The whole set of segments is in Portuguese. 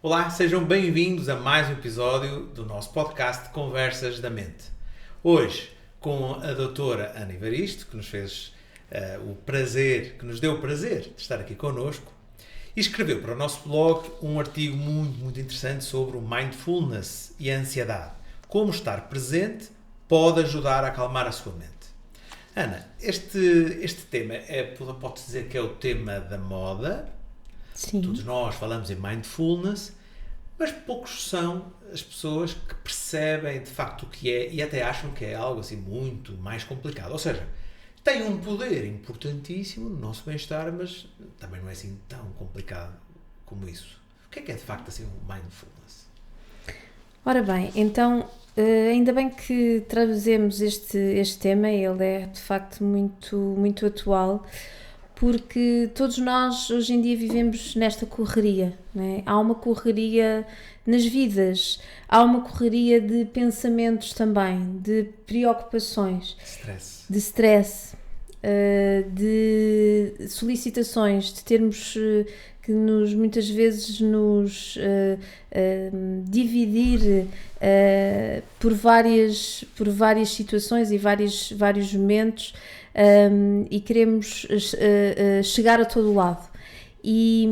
Olá, sejam bem-vindos a mais um episódio do nosso podcast Conversas da Mente. Hoje, com a doutora Ana Evaristo, que nos fez que nos deu o prazer de estar aqui connosco, e escreveu para o nosso blog um artigo muito interessante sobre o mindfulness e a ansiedade. Como estar presente pode ajudar a acalmar a sua mente. Ana, este tema pode-se dizer que é o tema da moda. Sim. Todos nós falamos em mindfulness, mas poucos são as pessoas que percebem de facto o que é e até acham que é algo assim muito mais complicado. Ou seja, tem um poder importantíssimo no nosso bem-estar, mas também não é assim tão complicado como isso. O que é de facto assim o mindfulness? Ora bem, então, ainda bem que trazemos este tema, ele é de facto muito atual, porque todos nós hoje em dia vivemos nesta correria, não é? Há uma correria nas vidas, há uma correria de pensamentos também, de preocupações, de stress, de solicitações, de termos que muitas vezes nos dividir por várias situações e vários momentos. E queremos chegar a todo lado e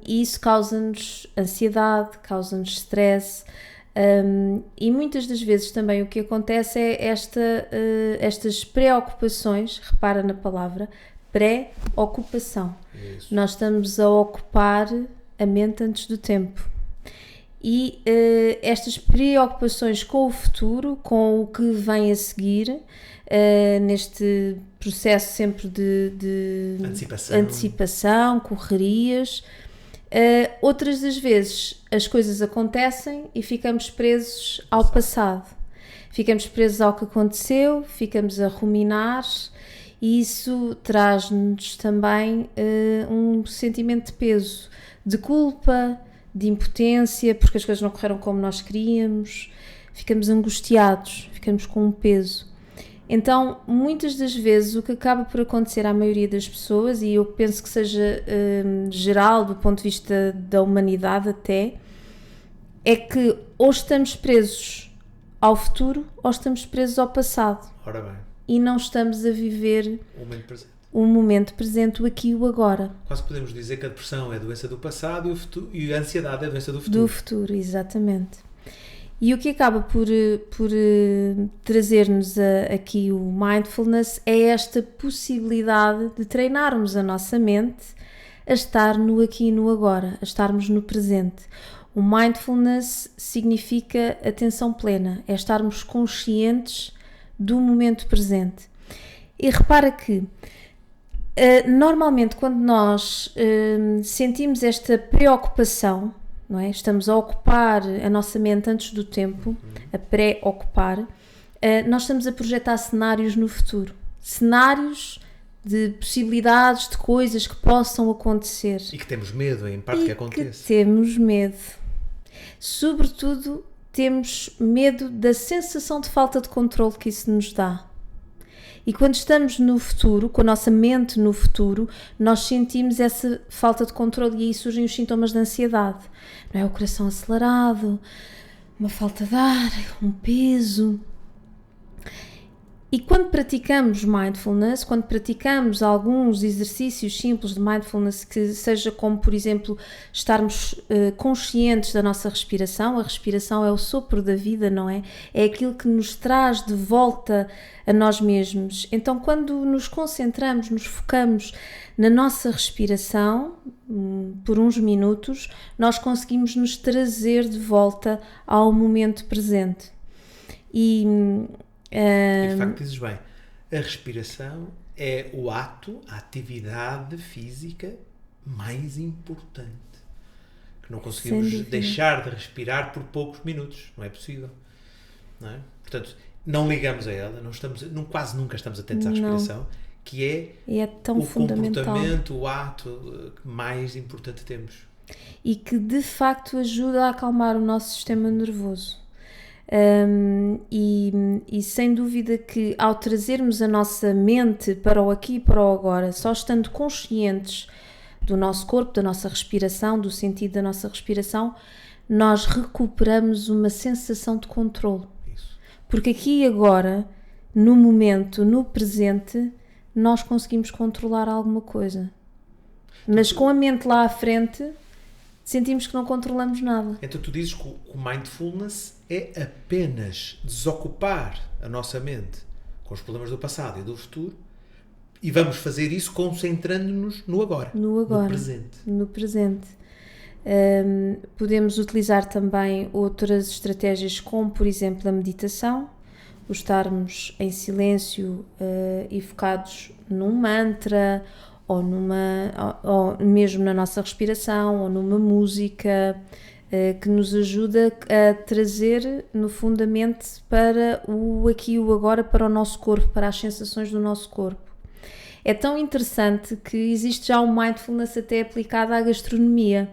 isso causa-nos ansiedade, causa-nos stress, e muitas das vezes também o que acontece é estas preocupações, repara na palavra, preocupação. Isso. Nós estamos a ocupar a mente antes do tempo. E estas preocupações com o futuro, com o que vem a seguir, neste processo sempre de antecipação, correrias, outras das vezes as coisas acontecem e ficamos presos ao passado. Ficamos presos ao que aconteceu, ficamos a ruminar e isso traz-nos também um sentimento de peso, de culpa, de impotência, porque as coisas não correram como nós queríamos, ficamos angustiados, ficamos com um peso. Então, muitas das vezes o que acaba por acontecer à maioria das pessoas, e eu penso que seja geral do ponto de vista da humanidade até, é que ou estamos presos ao futuro ou estamos presos ao passado. Ora bem. E não estamos a viver o momento presente, o aqui e o agora. Quase podemos dizer que a depressão é a doença do passado e a ansiedade é a doença do futuro. Do futuro, exatamente. E o que acaba por trazer-nos aqui o mindfulness é esta possibilidade de treinarmos a nossa mente a estar no aqui e no agora, a estarmos no presente. O mindfulness significa atenção plena, é estarmos conscientes do momento presente. E repara que normalmente quando nós sentimos esta preocupação, não é? Estamos a ocupar a nossa mente antes do tempo, a pré-ocupar, nós estamos a projetar cenários no futuro, cenários de possibilidades, de coisas que possam acontecer. E que temos medo, em parte, que aconteça. Que temos medo. Sobretudo, temos medo da sensação de falta de controle que isso nos dá. E quando estamos no futuro, com a nossa mente no futuro, nós sentimos essa falta de controle e aí surgem os sintomas de ansiedade. Não é? O coração acelerado, uma falta de ar, um peso. E quando praticamos mindfulness, quando praticamos alguns exercícios simples de mindfulness, que seja como, por exemplo, estarmos conscientes da nossa respiração, a respiração é o sopro da vida, não é? É aquilo que nos traz de volta a nós mesmos. Então, quando nos concentramos, nos focamos na nossa respiração, por uns minutos, nós conseguimos nos trazer de volta ao momento presente. E de facto dizes bem, a respiração é o ato, a atividade física mais importante. Que não conseguimos deixar de respirar por poucos minutos. Não é possível. Não é? Portanto, não ligamos a ela, quase nunca estamos atentos à respiração, que é tão o fundamental. Comportamento, o ato mais importante que temos. E que de facto ajuda a acalmar o nosso sistema nervoso. E sem dúvida que ao trazermos a nossa mente para o aqui e para o agora, só estando conscientes do nosso corpo, da nossa respiração, do sentido da nossa respiração, nós recuperamos uma sensação de controle. Isso. Porque aqui e agora, no momento, no presente, nós conseguimos controlar alguma coisa. Mas com a mente lá à frente, sentimos que não controlamos nada. Então tu dizes que o mindfulness é apenas desocupar a nossa mente com os problemas do passado e do futuro, e vamos fazer isso concentrando-nos no agora. No presente. No presente. Podemos utilizar também outras estratégias, como por exemplo a meditação, o estarmos em silêncio e focados num mantra, ou mesmo na nossa respiração, ou numa música que nos ajuda a trazer no fundo a mente para o aqui e o agora, para o nosso corpo, para as sensações do nosso corpo. É tão interessante que existe já um mindfulness até aplicado à gastronomia.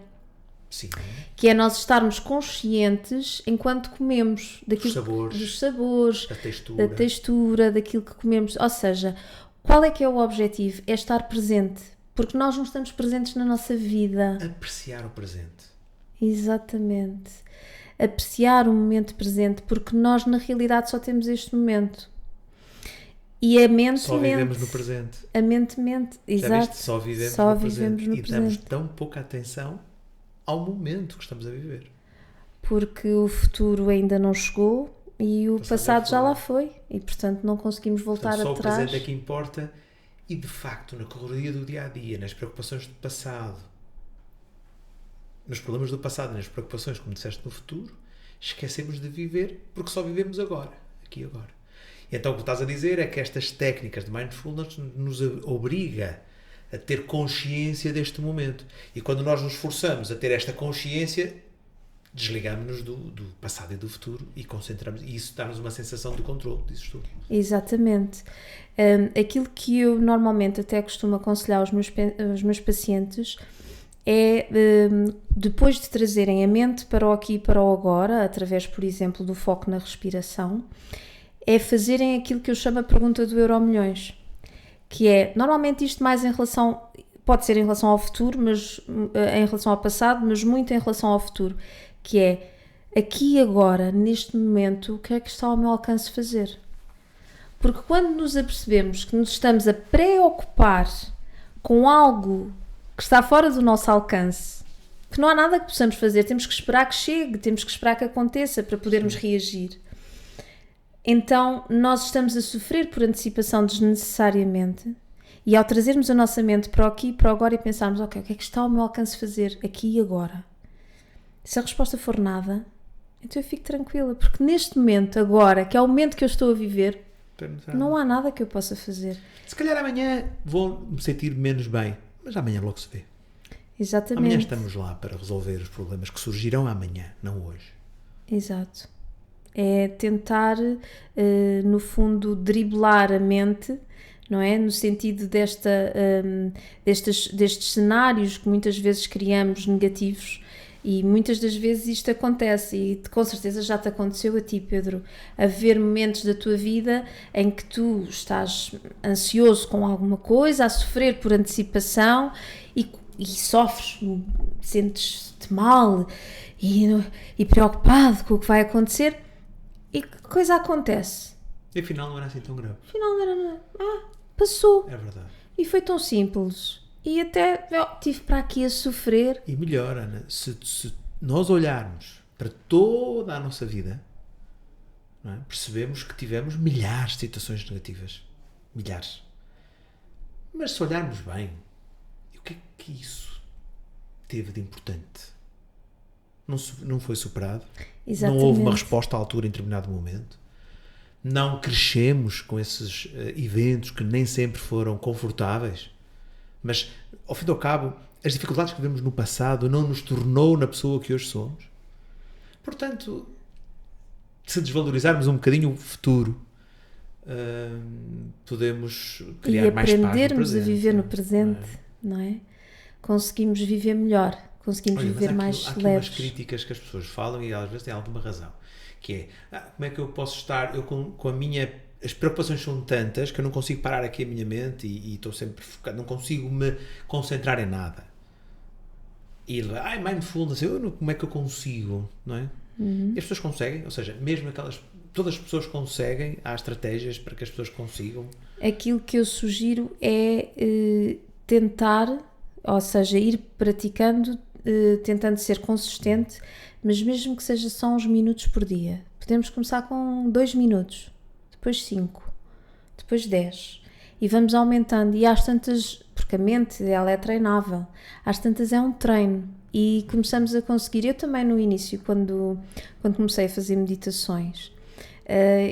Sim. Que é nós estarmos conscientes enquanto comemos dos sabores, da textura, daquilo que comemos. Ou seja, qual é que é o objetivo? É estar presente. Porque nós não estamos presentes na nossa vida. Apreciar o presente. Exatamente. Apreciar o momento presente, porque nós na realidade só temos este momento. E a mente só vivemos no presente. A mente, exato. Só vivemos no presente. Damos tão pouca atenção ao momento que estamos a viver. Porque o futuro ainda não chegou e o passado já lá foi. E portanto não conseguimos voltar atrás. Só o presente é que importa. E de facto, na correria do dia-a-dia, nas preocupações do passado, nos problemas do passado, nas preocupações, como disseste, no futuro, esquecemos de viver porque só vivemos agora, aqui e agora. E então o que estás a dizer é que estas técnicas de mindfulness nos obriga a ter consciência deste momento. E quando nós nos forçamos a ter esta consciência, desligamos-nos do passado e do futuro e concentramos. E isso dá-nos uma sensação de controle, dizes tu. Exatamente. Aquilo que eu normalmente até costumo aconselhar aos meus pacientes é, depois de trazerem a mente para o aqui e para o agora, através, por exemplo, do foco na respiração, é fazerem aquilo que eu chamo a pergunta do Euromilhões, que é, normalmente isto mais em relação, pode ser em relação ao futuro, mas em relação ao passado, mas muito em relação ao futuro, que é, aqui e agora, neste momento, o que é que está ao meu alcance fazer? Porque quando nos apercebemos que nos estamos a preocupar com algo que está fora do nosso alcance, que não há nada que possamos fazer, temos que esperar que chegue, temos que esperar que aconteça para podermos reagir. Então, nós estamos a sofrer por antecipação desnecessariamente, e ao trazermos a nossa mente para o aqui e para o agora e pensarmos, ok, o que é que está ao meu alcance fazer aqui e agora? Se a resposta for nada, então eu fico tranquila, porque neste momento, agora, que é o momento que eu estou a viver, não há nada que eu possa fazer. Se calhar amanhã vou me sentir menos bem, mas amanhã logo se vê. Exatamente. Amanhã estamos lá para resolver os problemas que surgirão amanhã, não hoje. Exato. É tentar, no fundo, driblar a mente, não é? No sentido destes cenários que muitas vezes criamos negativos, e muitas das vezes isto acontece, e com certeza já te aconteceu a ti, Pedro, haver momentos da tua vida em que tu estás ansioso com alguma coisa, a sofrer por antecipação e sofres, sentes-te mal e preocupado com o que vai acontecer. E que coisa acontece? E afinal não era assim tão grave. Afinal não era nada. Passou. É verdade. E foi tão simples. E até tive para aqui a sofrer. E melhor, Ana, se nós olharmos para toda a nossa vida, não é? Percebemos que tivemos milhares de situações negativas. Milhares. Mas se olharmos bem, o que é que isso teve de importante? Não foi superado? Exatamente. Não houve uma resposta à altura em determinado momento? Não crescemos com esses eventos que nem sempre foram confortáveis? Mas, ao fim e ao cabo, as dificuldades que vivemos no passado não nos tornou na pessoa que hoje somos? Portanto, se desvalorizarmos um bocadinho o futuro, podemos criar mais paz no presente. E aprendermos a viver no presente, não é? Conseguimos viver melhor. Conseguimos viver mais leves. Há umas críticas que as pessoas falam e às vezes têm alguma razão. Que é, como é que eu posso estar... Eu com a minha... As preocupações são tantas que eu não consigo parar aqui a minha mente e estou sempre focado. Não consigo me concentrar em nada. E ele vai, mindfulness, como é que eu consigo, não é? E as pessoas conseguem, ou seja, mesmo todas as pessoas conseguem, há estratégias para que as pessoas consigam. Aquilo que eu sugiro é tentar, ou seja, ir praticando, tentando ser consistente, mas mesmo que seja só uns minutos por dia. Podemos começar com 2 minutos, depois 5, depois 10 e vamos aumentando. E às tantas, porque a mente ela é treinável, às tantas é um treino e começamos a conseguir. Eu também no início, quando comecei a fazer meditações,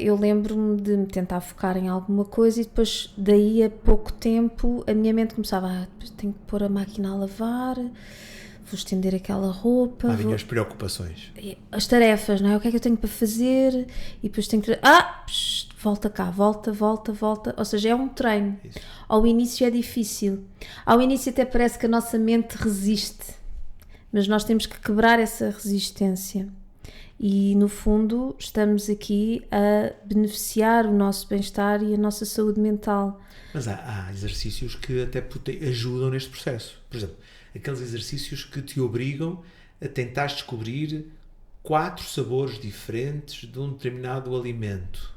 eu lembro-me de me tentar focar em alguma coisa e depois daí a pouco tempo a minha mente começava, tenho que pôr a máquina a lavar, vou estender aquela roupa, vinham as preocupações, as tarefas, não é? O que é que eu tenho para fazer? E depois tenho que volta cá, volta, ou seja, é um treino. Isso. Ao início é difícil, ao início até parece que a nossa mente resiste, mas nós temos que quebrar essa resistência. E, no fundo, estamos aqui a beneficiar o nosso bem-estar e a nossa saúde mental. Mas há exercícios que até ajudam neste processo. Por exemplo, aqueles exercícios que te obrigam a tentar descobrir 4 sabores diferentes de um determinado alimento.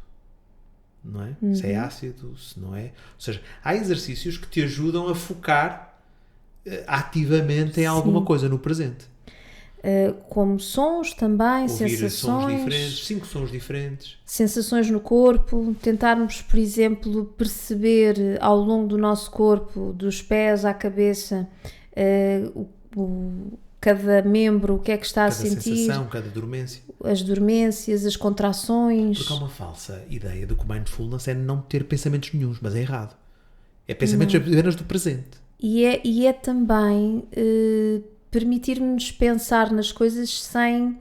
Não é? Se é ácido, se não é. Ou seja, há exercícios que te ajudam a focar ativamente em alguma coisa no presente. Como sons também, ouvir sensações, sons diferentes, 5 sons diferentes, sensações no corpo, tentarmos, por exemplo, perceber ao longo do nosso corpo, dos pés à cabeça, cada membro, o que é que está a sentir, cada sensação, cada dormência, as dormências, as contrações. Porque há uma falsa ideia de que o mindfulness é não ter pensamentos nenhuns, mas é errado. É pensamentos apenas do presente. E é também permitir-nos pensar nas coisas sem,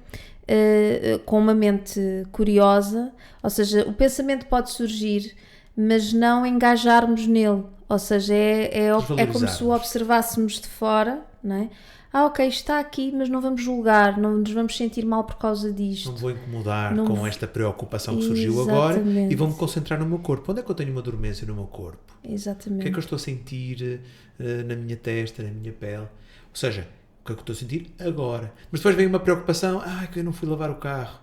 com uma mente curiosa, ou seja, o pensamento pode surgir, mas não engajarmos nele, ou seja, é como se o observássemos de fora, não é? Ok, está aqui, mas não vamos julgar, não nos vamos sentir mal por causa disto. Não vou incomodar com esta preocupação que surgiu agora e vou-me concentrar no meu corpo. Onde é que eu tenho uma dormência no meu corpo? Exatamente. O que é que eu estou a sentir na minha testa, na minha pele? Ou seja, o que é que eu estou a sentir agora? Mas depois vem uma preocupação, que eu não fui lavar o carro.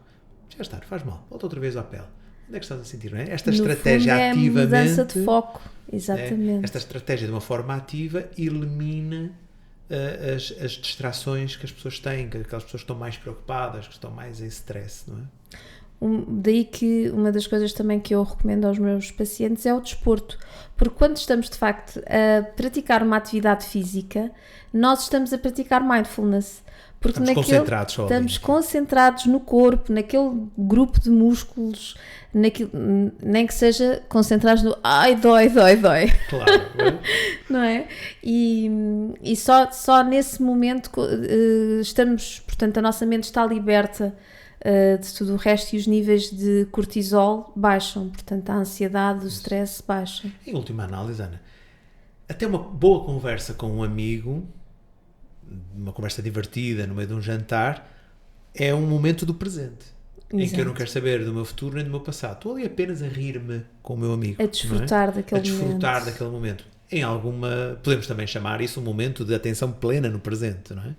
Já está, faz mal, volta outra vez à pele. Onde é que estás a sentir, não é? Esta estratégia fundo, ativamente... É mudança de foco, exatamente. Esta estratégia de uma forma ativa elimina as distrações que as pessoas têm, aquelas pessoas que estão mais preocupadas, que estão mais em stress, não é? Daí que uma das coisas também que eu recomendo aos meus pacientes é o desporto, porque quando estamos de facto a praticar uma atividade física, nós estamos a praticar mindfulness, porque estamos concentrados no corpo, naquele grupo de músculos, nem que seja concentrados no dói. Claro. Não é? E só nesse momento estamos, portanto, a nossa mente está liberta de tudo o resto e os níveis de cortisol baixam, portanto a ansiedade, o stress baixam. Em última análise, Ana, até uma boa conversa com um amigo, uma conversa divertida no meio de um jantar, é um momento do presente. Exato. Em que eu não quero saber do meu futuro nem do meu passado. Estou ali apenas a rir-me com o meu amigo. A desfrutar daquele momento. Podemos também chamar isso um momento de atenção plena no presente, não é?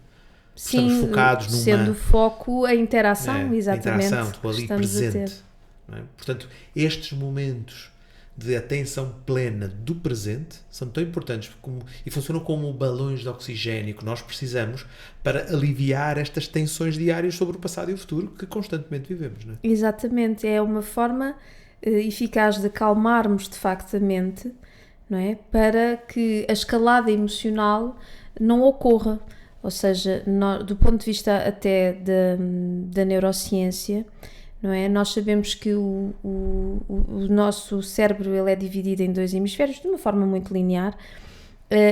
Sim, estamos focados numa... sendo o foco a interação, exatamente. A interação, estou ali presente. Não é? Portanto, estes momentos de atenção plena do presente são tão importantes e funcionam como balões de oxigênio que nós precisamos para aliviar estas tensões diárias sobre o passado e o futuro que constantemente vivemos. Não é? Exatamente, é uma forma eficaz de acalmarmos de facto a mente, não é? Para que a escalada emocional não ocorra. Ou seja, do ponto de vista até da neurociência, não é? Nós sabemos que o nosso cérebro ele é dividido em 2 hemisférios de uma forma muito linear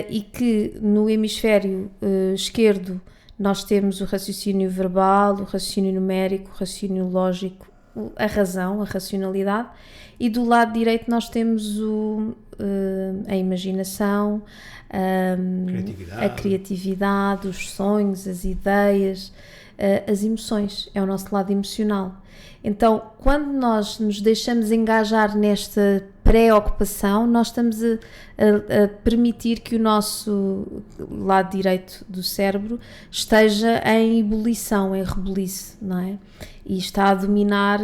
e que no hemisfério esquerdo nós temos o raciocínio verbal, o raciocínio numérico, o raciocínio lógico, a razão, a racionalidade, e do lado direito nós temos a imaginação, a criatividade, os sonhos, as ideias, as emoções, é o nosso lado emocional. Então, quando nós nos deixamos engajar nesta pré-ocupação, nós estamos a permitir que o nosso lado direito do cérebro esteja em ebulição, em rebuliço, não é? E está a dominar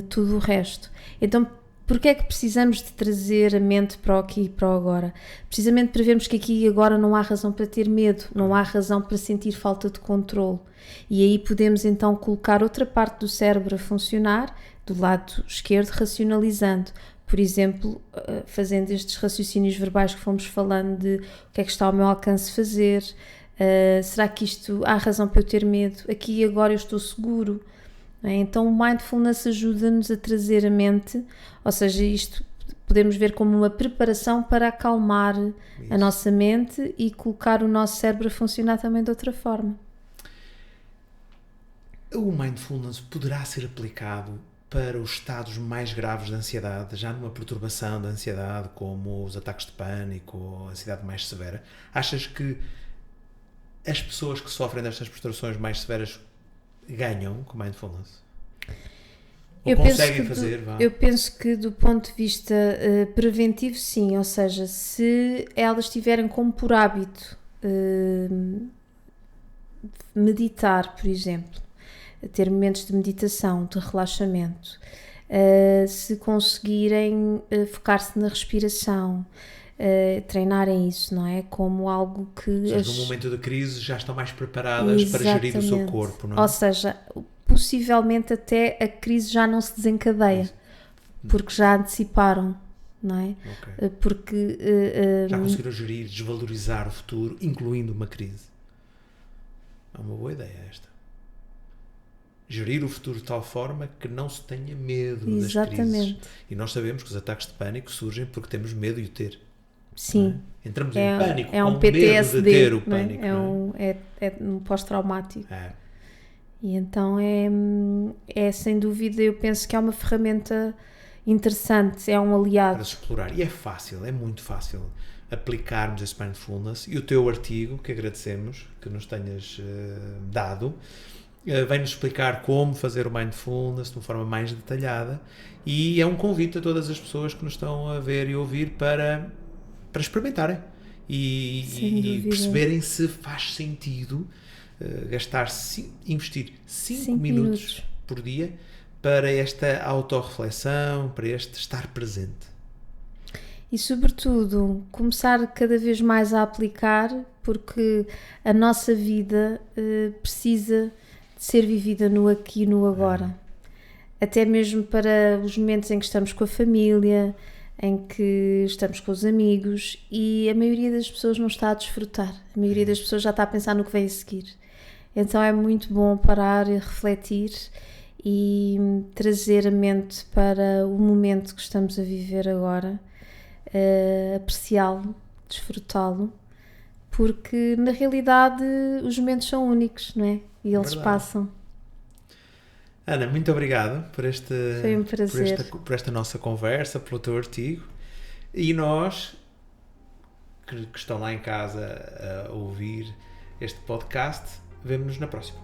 tudo o resto. Então, porquê é que precisamos de trazer a mente para o aqui e para o agora? Precisamente para vermos que aqui e agora não há razão para ter medo, não há razão para sentir falta de controle. E aí podemos então colocar outra parte do cérebro a funcionar, do lado esquerdo, racionalizando. Por exemplo, fazendo estes raciocínios verbais que fomos falando de o que é que está ao meu alcance fazer, será que isto há razão para eu ter medo? Aqui e agora eu estou seguro. Então o mindfulness ajuda-nos a trazer a mente, ou seja, isto podemos ver como uma preparação para acalmar a nossa mente e colocar o nosso cérebro a funcionar também de outra forma. O mindfulness poderá ser aplicado para os estados mais graves de ansiedade, já numa perturbação da ansiedade, como os ataques de pânico ou a ansiedade mais severa? Achas que as pessoas que sofrem destas perturbações mais severas ganham com mindfulness? Ou conseguem fazer? Eu penso que do ponto de vista preventivo, sim. Ou seja, se elas tiverem como por hábito meditar, por exemplo, ter momentos de meditação, de relaxamento, se conseguirem focar-se na respiração, treinarem isso, não é? Como algo que... Ou seja, no momento da crise já estão mais preparadas para gerir o seu corpo, não é? Ou seja, possivelmente até a crise já não se desencadeia, porque já anteciparam, não é? Okay. Porque... já conseguiram gerir, desvalorizar o futuro, incluindo uma crise. É uma boa ideia esta. Gerir o futuro de tal forma que não se tenha medo das crises. E nós sabemos que os ataques de pânico surgem porque temos medo de o ter. Sim. É? Entramos em pânico com um PTSD, medo de ter o pânico. É um pós-traumático. E então é sem dúvida, eu penso que é uma ferramenta interessante, é um aliado. Para se explorar. E é fácil, é muito fácil aplicarmos esse mindfulness. E o teu artigo, que agradecemos que nos tenhas dado, vem-nos explicar como fazer o mindfulness de uma forma mais detalhada, e é um convite a todas as pessoas que nos estão a ver e ouvir para experimentarem e perceberem se faz sentido investir 5 minutos por dia para esta autorreflexão, para este estar presente. E sobretudo começar cada vez mais a aplicar, porque a nossa vida precisa de ser vivida no aqui e no agora. Até mesmo para os momentos em que estamos com a família, em que estamos com os amigos, e a maioria das pessoas não está a desfrutar. A maioria das pessoas já está a pensar no que vem a seguir. Então é muito bom parar e refletir e trazer a mente para o momento que estamos a viver agora, apreciá-lo, desfrutá-lo, porque na realidade os momentos são únicos, não é? E eles passam. Ana, muito obrigado por Foi um prazer. por esta nossa conversa, pelo teu artigo. E nós, que estão lá em casa a ouvir este podcast, vemo-nos na próxima.